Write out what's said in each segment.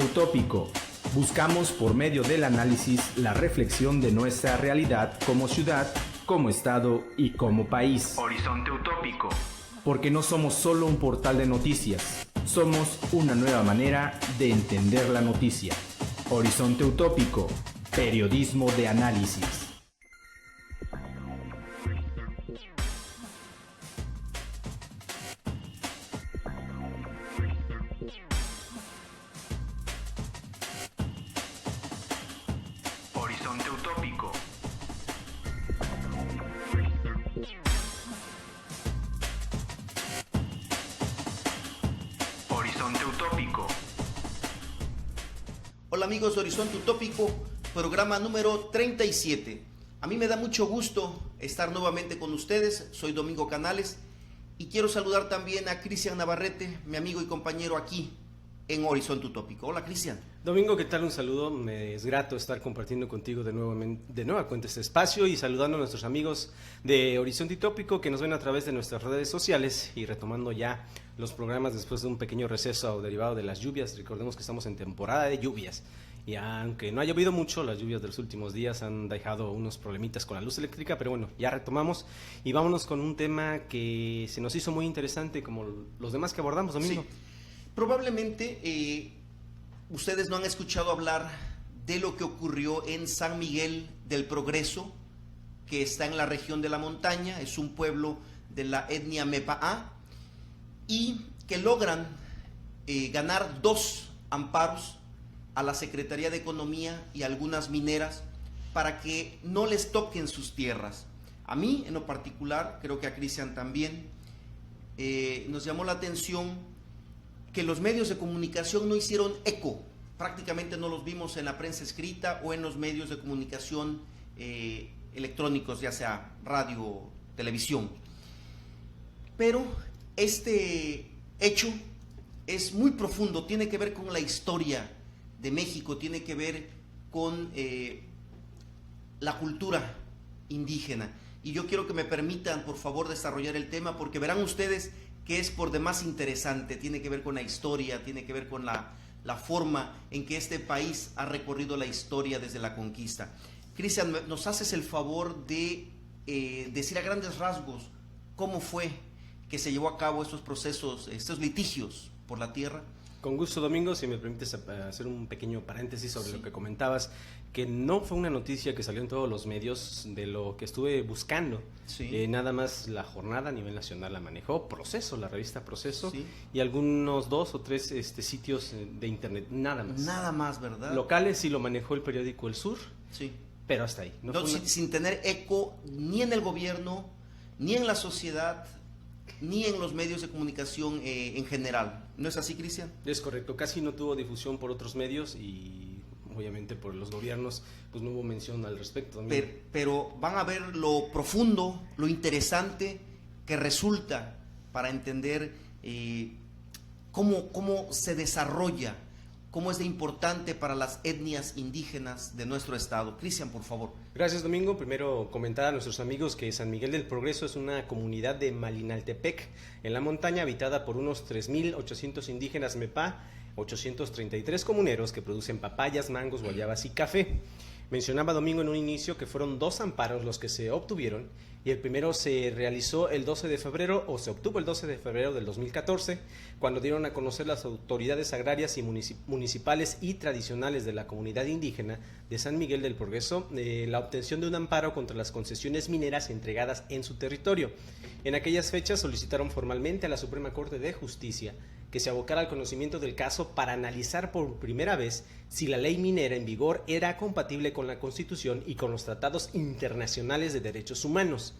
Utópico. Buscamos por medio del análisis la reflexión de nuestra realidad como ciudad, como estado y como país. Horizonte Utópico. Porque no somos solo un portal de noticias, somos una nueva manera de entender la noticia. Horizonte Utópico, periodismo de análisis. Horizonte Utópico. Horizonte Utópico. Hola amigos de Horizonte Utópico, programa número 37. A mí me da mucho gusto estar nuevamente con ustedes, soy Domingo Canales y quiero saludar también a Cristian Navarrete, mi amigo y compañero aquí en Horizonte Utópico. Hola Cristian. Domingo, ¿qué tal? Un saludo, me es grato estar compartiendo contigo de nueva cuenta este espacio y saludando a nuestros amigos de Horizonte Utópico que nos ven a través de nuestras redes sociales y retomando ya los programas después de un pequeño receso derivado de las lluvias. Recordemos que estamos en temporada de lluvias y aunque no ha llovido mucho, las lluvias de los últimos días han dejado unos problemitas con la luz eléctrica, pero bueno, ya retomamos y vámonos con un tema que se nos hizo muy interesante como los demás que abordamos, Domingo. Sí. Probablemente ustedes no han escuchado hablar de lo que ocurrió en San Miguel del Progreso, que está en la región de la montaña, es un pueblo de la etnia Mepaá, y que logran ganar 2 amparos a la Secretaría de Economía y a algunas mineras para que no les toquen sus tierras. A mí, en lo particular, creo que a Cristian también, nos llamó la atención que los medios de comunicación no hicieron eco, prácticamente no los vimos en la prensa escrita o en los medios de comunicación electrónicos, ya sea radio, televisión. Pero este hecho es muy profundo, tiene que ver con la historia de México, tiene que ver con la cultura indígena. Y yo quiero que me permitan, por favor, desarrollar el tema, porque verán ustedes que es por demás interesante, tiene que ver con la historia, tiene que ver con la forma en que este país ha recorrido la historia desde la conquista. Cristian, ¿nos haces el favor de decir a grandes rasgos cómo fue que se llevó a cabo estos procesos, estos litigios por la tierra? Con gusto, Domingo, si me permites hacer un pequeño paréntesis sobre Sí. lo que comentabas, que no fue una noticia que salió en todos los medios de lo que estuve buscando. Sí. Nada más La Jornada a nivel nacional la manejó, Proceso, la revista Proceso, Sí. y algunos 2 o 3 sitios de internet, nada más. Nada más, ¿verdad? Locales sí lo manejó el periódico El Sur, Sí. pero hasta ahí. No No, fue una- sin tener eco ni en el gobierno, ni en la sociedad, ni en los medios de comunicación en general. ¿No es así, Cristian? Es correcto, casi no tuvo difusión por otros medios y obviamente por los gobiernos pues no hubo mención al respecto. Pero van a ver lo profundo, lo interesante que resulta para entender cómo se desarrolla, cómo es de importante para las etnias indígenas de nuestro estado. Cristian, por favor. Gracias, Domingo. Primero comentar a nuestros amigos que San Miguel del Progreso es una comunidad de Malinaltepec, en la montaña, habitada por unos 3,800 indígenas Mepá, 833 comuneros que producen papayas, mangos, guayabas y café. Mencionaba Domingo en un inicio que fueron 2 amparos los que se obtuvieron y el primero se realizó el 12 de febrero o se obtuvo el 12 de febrero del 2014 cuando dieron a conocer las autoridades agrarias y municipales y tradicionales de la comunidad indígena de San Miguel del Progreso la obtención de un amparo contra las concesiones mineras entregadas en su territorio. En aquellas fechas solicitaron formalmente a la Suprema Corte de Justicia que se abocara al conocimiento del caso para analizar por primera vez si la ley minera en vigor era compatible con la Constitución y con los tratados internacionales de derechos humanos.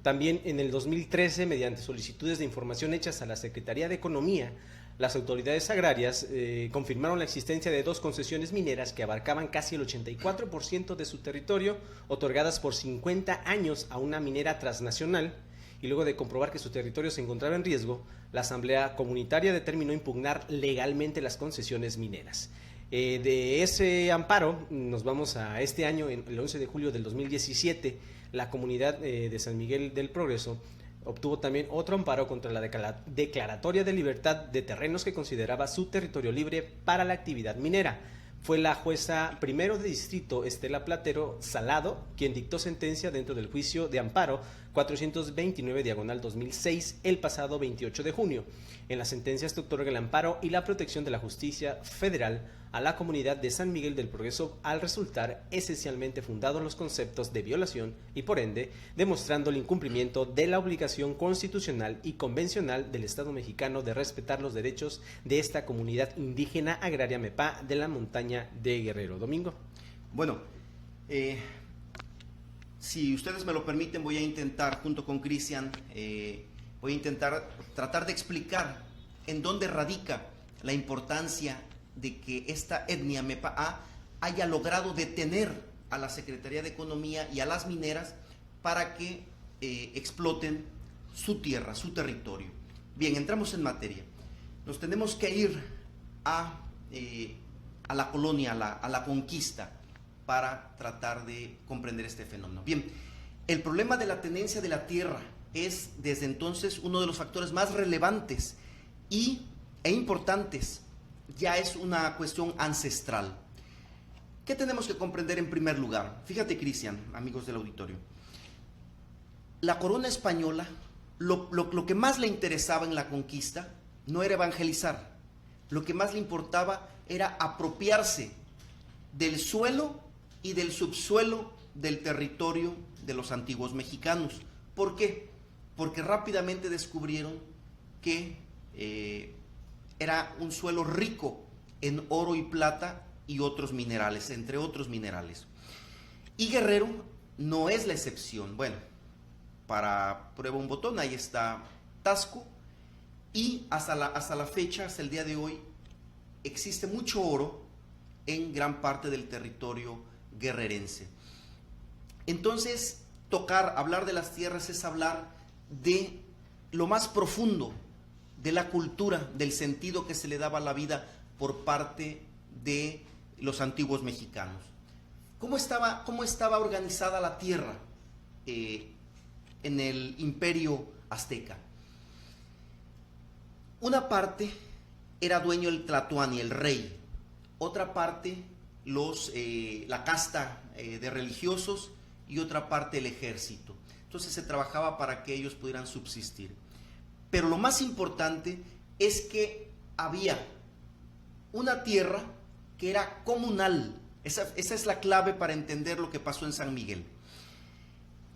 También en el 2013, mediante solicitudes de información hechas a la Secretaría de Economía, las autoridades agrarias confirmaron la existencia de 2 concesiones mineras que abarcaban casi el 84% de su territorio, otorgadas por 50 años a una minera transnacional, y luego de comprobar que su territorio se encontraba en riesgo, la Asamblea Comunitaria determinó impugnar legalmente las concesiones mineras. De ese amparo nos vamos a este año, el 11 de julio del 2017, la comunidad de San Miguel del Progreso Obtuvo también otro amparo contra la declaratoria de libertad de terrenos que consideraba su territorio libre para la actividad minera. Fue la jueza primero de distrito Estela Platero Salado quien dictó sentencia dentro del juicio de amparo 429/2006 el pasado 28 de junio. En la sentencia se otorga el amparo y la protección de la justicia federal a la comunidad de San Miguel del Progreso al resultar esencialmente fundados los conceptos de violación y por ende demostrando el incumplimiento de la obligación constitucional y convencional del Estado mexicano de respetar los derechos de esta comunidad indígena agraria MEPA de la montaña de Guerrero. Domingo. Bueno, si ustedes me lo permiten, voy a intentar, junto con Cristian, voy a intentar tratar de explicar en dónde radica la importancia de que esta etnia MEPA haya logrado detener a la Secretaría de Economía y a las mineras para que exploten su tierra, su territorio. Bien, entramos en materia. Nos tenemos que ir a la colonia, a la conquista, para tratar de comprender este fenómeno. Bien, el problema de la tenencia de la tierra es desde entonces uno de los factores más relevantes e importantes. Ya es una cuestión ancestral. ¿Qué tenemos que comprender en primer lugar? Fíjate, Cristian, amigos del auditorio. La corona española, lo que más le interesaba en la conquista no era evangelizar. Lo que más le importaba era apropiarse del suelo y del subsuelo del territorio de los antiguos mexicanos. ¿Por qué? Porque rápidamente descubrieron que era un suelo rico en oro y plata y otros minerales, entre otros minerales. Y Guerrero no es la excepción. Bueno, para prueba un botón, ahí está Taxco, y hasta la fecha, hasta el día de hoy, existe mucho oro en gran parte del territorio guerrerense. Entonces, hablar de las tierras es hablar de lo más profundo de la cultura, del sentido que se le daba a la vida por parte de los antiguos mexicanos. ¿Cómo estaba organizada la tierra en el imperio azteca? Una parte era dueño el tlatoani, el rey. Otra parte la casta de religiosos y otra parte el ejército. Entonces se trabajaba para que ellos pudieran subsistir. Pero lo más importante es que había una tierra que era comunal. Esa es la clave para entender lo que pasó en San Miguel.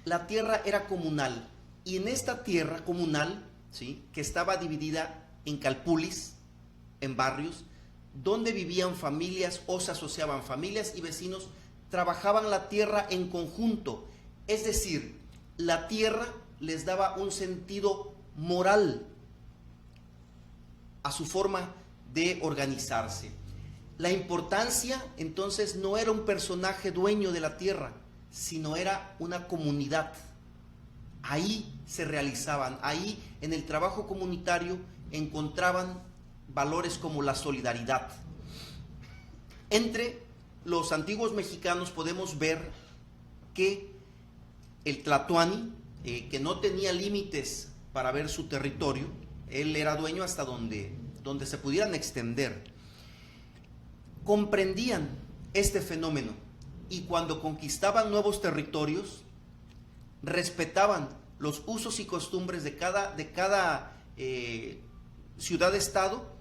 La tierra era comunal y en esta tierra comunal, ¿sí?, que estaba dividida en calpulis, en barrios, donde vivían familias o se asociaban familias y vecinos, trabajaban la tierra en conjunto. Es decir, la tierra les daba un sentido moral a su forma de organizarse. La importancia entonces no era un personaje dueño de la tierra, sino era una comunidad. Ahí se realizaban, ahí en el trabajo comunitario encontraban valores como la solidaridad. Entre los antiguos mexicanos podemos ver que el tlatoani, que no tenía límites para ver su territorio, él era dueño hasta donde se pudieran extender, comprendían este fenómeno y cuando conquistaban nuevos territorios, respetaban los usos y costumbres de cada ciudad-estado,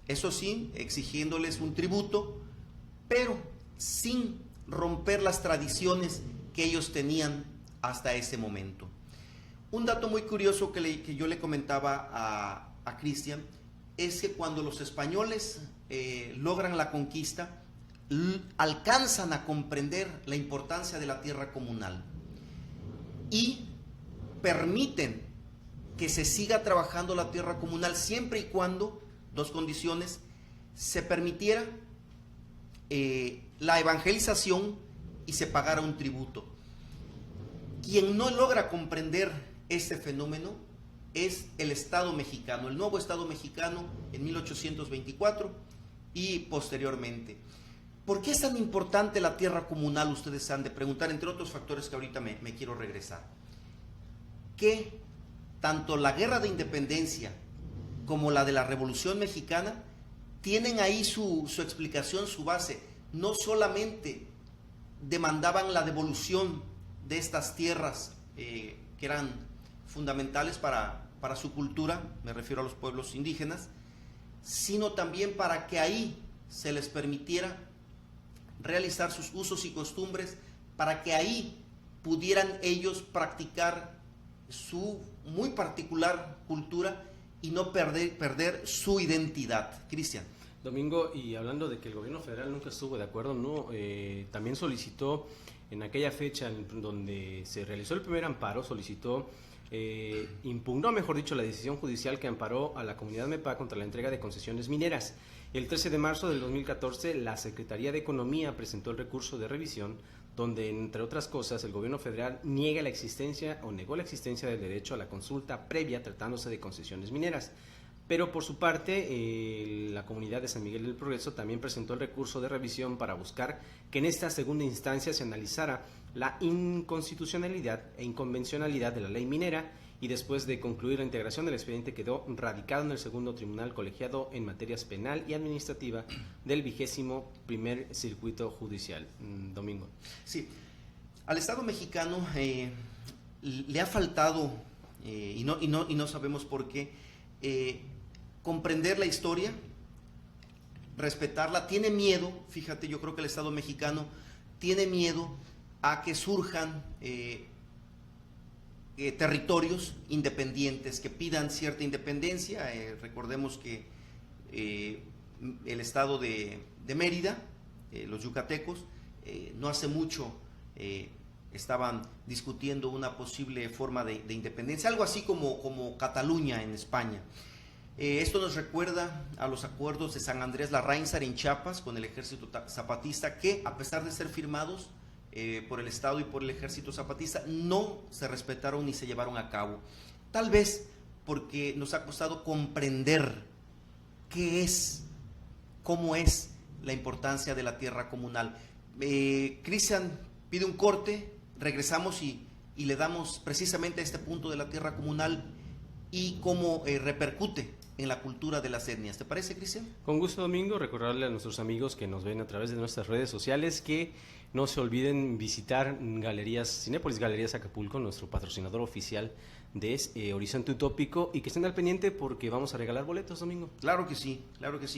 eso sí, exigiéndoles un tributo, pero sin romper las tradiciones que ellos tenían hasta ese momento. Un dato muy curioso que yo le comentaba a Cristian es que cuando los españoles logran la conquista, alcanzan a comprender la importancia de la tierra comunal y permiten que se siga trabajando la tierra comunal siempre y cuando, dos condiciones, se permitiera la evangelización y se pagara un tributo. Quien no logra comprender este fenómeno es el Estado mexicano, el nuevo Estado mexicano en 1824 y posteriormente. ¿Por qué es tan importante la tierra comunal? Ustedes han de preguntar, entre otros factores que ahorita me quiero regresar. ¿Qué tanto la guerra de independencia como la de la Revolución Mexicana tienen ahí su explicación, su base. No solamente demandaban la devolución de estas tierras que eran fundamentales para su cultura, me refiero a los pueblos indígenas, sino también para que ahí se les permitiera realizar sus usos y costumbres, para que ahí pudieran ellos practicar su muy particular cultura y no perder su identidad. Cristian. Domingo, y hablando de que el gobierno federal nunca estuvo de acuerdo, ¿no? También solicitó en aquella fecha en donde se realizó el primer amparo, impugnó, mejor dicho, la decisión judicial que amparó a la comunidad MEPA contra la entrega de concesiones mineras. El 13 de marzo del 2014, la Secretaría de Economía presentó el recurso de revisión, donde, entre otras cosas, el gobierno federal negó la existencia del derecho a la consulta previa tratándose de concesiones mineras. Pero por su parte, la comunidad de San Miguel del Progreso también presentó el recurso de revisión para buscar que en esta segunda instancia se analizara la inconstitucionalidad e inconvencionalidad de la ley minera, y después de concluir la integración del expediente quedó radicado en el segundo tribunal colegiado en materias penal y administrativa del 21º Circuito Judicial. Domingo. Sí, al Estado mexicano le ha faltado, y no sabemos por qué, comprender la historia, respetarla. Tiene miedo, fíjate, yo creo que el Estado mexicano tiene miedo a que surjan territorios independientes que pidan cierta independencia. Recordemos que el Estado de Mérida, los yucatecos, no hace mucho estaban discutiendo una posible forma de independencia, algo así como Cataluña en España. Esto nos recuerda a los acuerdos de San Andrés Larráinzar en Chiapas con el ejército zapatista, que a pesar de ser firmados por el Estado y por el ejército zapatista, no se respetaron ni se llevaron a cabo. Tal vez porque nos ha costado comprender cómo es la importancia de la tierra comunal. Cristian pide un corte, regresamos y le damos precisamente a este punto de la tierra comunal y cómo repercute en la cultura de las etnias. ¿Te parece, Cristian? Con gusto, Domingo. Recordarle a nuestros amigos que nos ven a través de nuestras redes sociales que no se olviden visitar Cinépolis Galerías Acapulco, nuestro patrocinador oficial de Horizonte Utópico, y que estén al pendiente porque vamos a regalar boletos, Domingo. Claro que sí,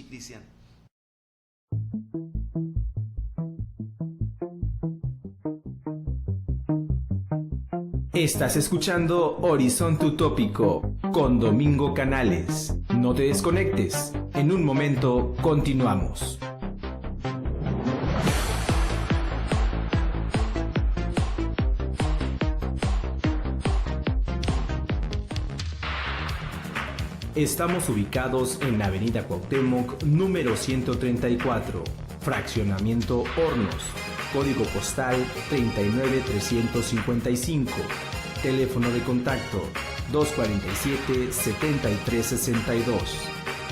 Cristian. Estás escuchando Horizonte Utópico con Domingo Canales. No te desconectes. En un momento continuamos. Estamos ubicados en Avenida Cuauhtémoc, número 134, Fraccionamiento Hornos, código postal 39355, teléfono de contacto 247-7362,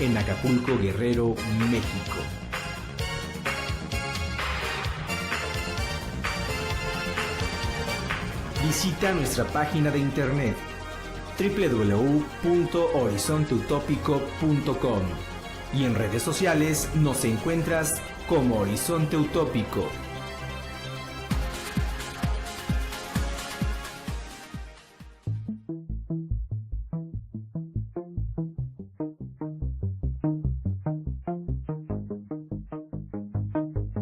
en Acapulco, Guerrero, México. Visita nuestra página de internet www.horizonteutópico.com y en redes sociales nos encuentras como Horizonte Utópico.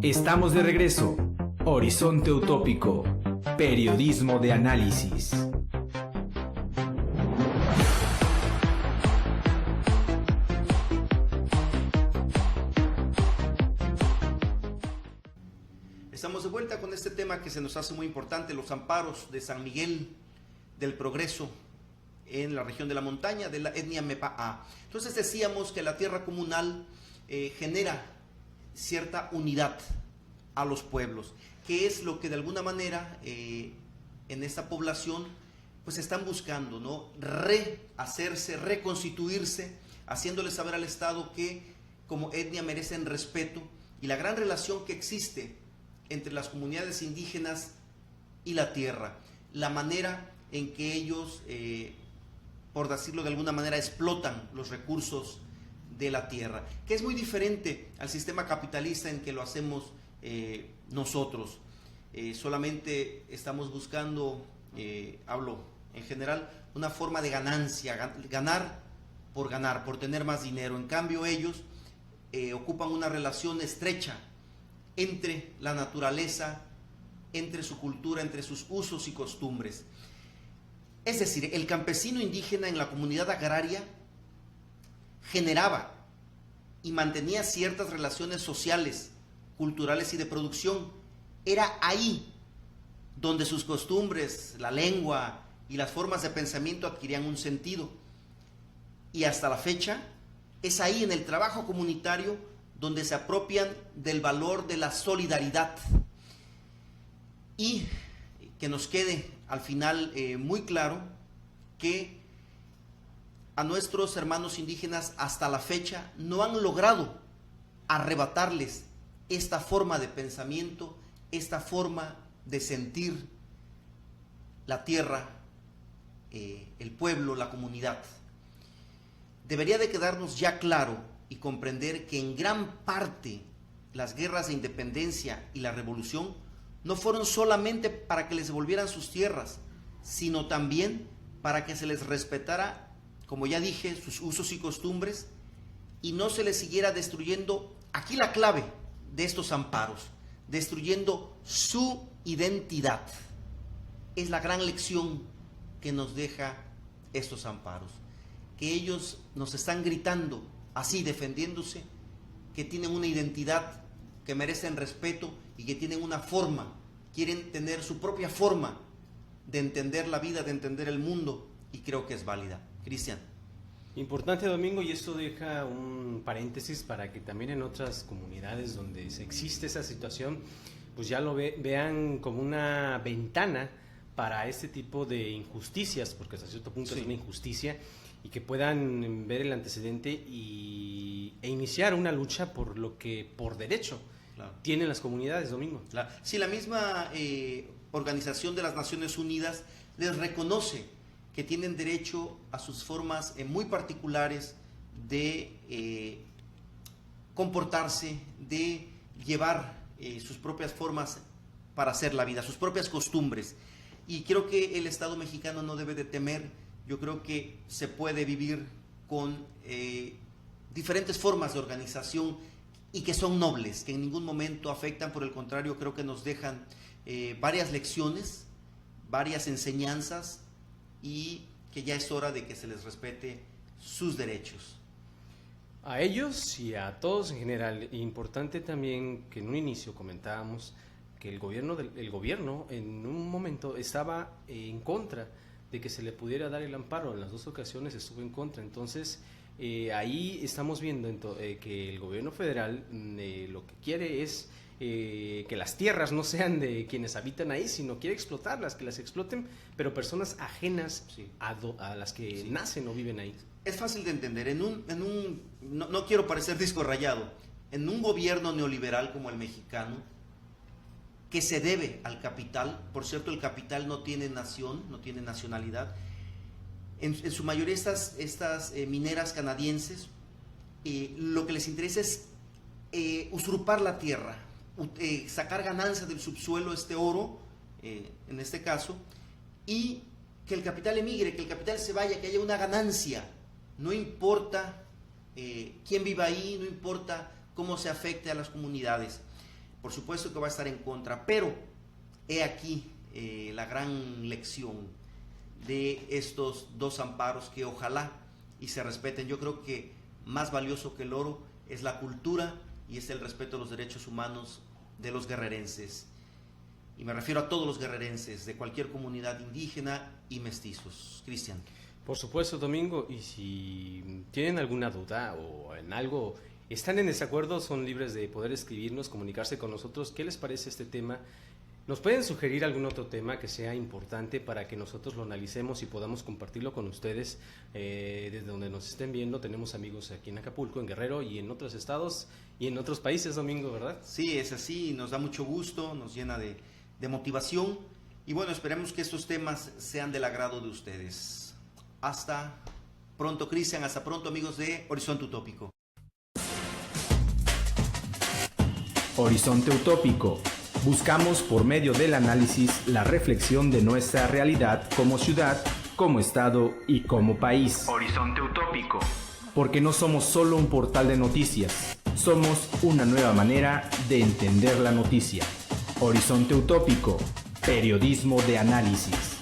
Estamos de regreso. Horizonte Utópico, periodismo de análisis. Estamos de vuelta con este tema que se nos hace muy importante, los amparos de San Miguel del Progreso en la región de la montaña de la etnia MEPA. Entonces decíamos que la tierra comunal genera cierta unidad a los pueblos, que es lo que de alguna manera en esta población pues están buscando, ¿no? Rehacerse, reconstituirse, haciéndole saber al Estado que como etnia merecen respeto, y la gran relación que existe entre las comunidades indígenas y la tierra, la manera en que ellos por decirlo de alguna manera, explotan los recursos de la tierra, que es muy diferente al sistema capitalista en que lo hacemos nosotros. Solamente estamos buscando, hablo en general, una forma de ganancia, ganar, por tener más dinero. En cambio, ellos ocupan una relación estrecha entre la naturaleza, entre su cultura, entre sus usos y costumbres. Es decir, el campesino indígena en la comunidad agraria generaba y mantenía ciertas relaciones sociales, culturales y de producción. Era ahí donde sus costumbres, la lengua y las formas de pensamiento adquirían un sentido. Y hasta la fecha, es ahí en el trabajo comunitario donde se apropian del valor de la solidaridad. Y que nos quede al final muy claro que a nuestros hermanos indígenas hasta la fecha no han logrado arrebatarles esta forma de pensamiento, esta forma de sentir la tierra, el pueblo, la comunidad. Debería de quedarnos ya claro y comprender que en gran parte las guerras de independencia y la revolución no fueron solamente para que les devolvieran sus tierras, sino también para que se les respetara, como ya dije, sus usos y costumbres y no se les siguiera destruyendo, aquí la clave de estos amparos, destruyendo su identidad. Es la gran lección que nos deja estos amparos, que ellos nos están gritando, así defendiéndose, que tienen una identidad, que merecen respeto y que tienen una forma, quieren tener su propia forma de entender la vida, de entender el mundo, y creo que es válida. Cristian. Importante, Domingo, y esto deja un paréntesis para que también en otras comunidades donde existe esa situación, pues ya lo vean como una ventana para este tipo de injusticias, porque hasta cierto punto sí, es una injusticia, y que puedan ver el antecedente e iniciar una lucha por lo que por derecho claro, tienen las comunidades, Domingo. Claro. Sí, la misma Organización de las Naciones Unidas les reconoce que tienen derecho a sus formas muy particulares de comportarse, de llevar sus propias formas para hacer la vida, sus propias costumbres. Y creo que el Estado mexicano no debe de temer. Yo creo que se puede vivir con diferentes formas de organización y que son nobles, que en ningún momento afectan, por el contrario, creo que nos dejan varias lecciones, varias enseñanzas, y que ya es hora de que se les respete sus derechos. A ellos y a todos en general. Importante también que en un inicio comentábamos que el gobierno en un momento estaba en contra de que se le pudiera dar el amparo. En las dos ocasiones estuvo en contra. Entonces ahí estamos viendo que el gobierno federal lo que quiere es que las tierras no sean de quienes habitan ahí, sino quiere explotarlas, que las exploten, pero personas ajenas sí, a las que sí, nacen o viven ahí. Es fácil de entender. No quiero parecer disco rayado, en un gobierno neoliberal como el mexicano, que se debe al capital, por cierto, el capital no tiene nación, no tiene nacionalidad, en su mayoría estas mineras canadienses, lo que les interesa es usurpar la tierra, sacar ganancia del subsuelo, este oro, en este caso, y que el capital emigre, que el capital se vaya, que haya una ganancia. No importa quién viva ahí, no importa cómo se afecte a las comunidades. Por supuesto que va a estar en contra, pero he aquí la gran lección de estos dos amparos que ojalá y se respeten. Yo creo que más valioso que el oro es la cultura y es el respeto a los derechos humanos de los guerrerenses. Y me refiero a todos los guerrerenses de cualquier comunidad indígena y mestizos. Cristian. Por supuesto, Domingo, y si tienen alguna duda o en algo están en desacuerdo, son libres de poder escribirnos, comunicarse con nosotros. ¿Qué les parece este tema? Nos pueden sugerir algún otro tema que sea importante para que nosotros lo analicemos y podamos compartirlo con ustedes desde donde nos estén viendo. Tenemos amigos aquí en Acapulco, en Guerrero y en otros estados y en otros países, Domingo, ¿verdad? Sí, es así, nos da mucho gusto, nos llena de motivación y bueno, esperemos que estos temas sean del agrado de ustedes. Hasta pronto, Cristian. Hasta pronto, amigos de Horizonte Utópico. Horizonte Utópico. Buscamos por medio del análisis la reflexión de nuestra realidad como ciudad, como estado y como país. Horizonte Utópico. Porque no somos solo un portal de noticias, somos una nueva manera de entender la noticia. Horizonte Utópico, periodismo de análisis.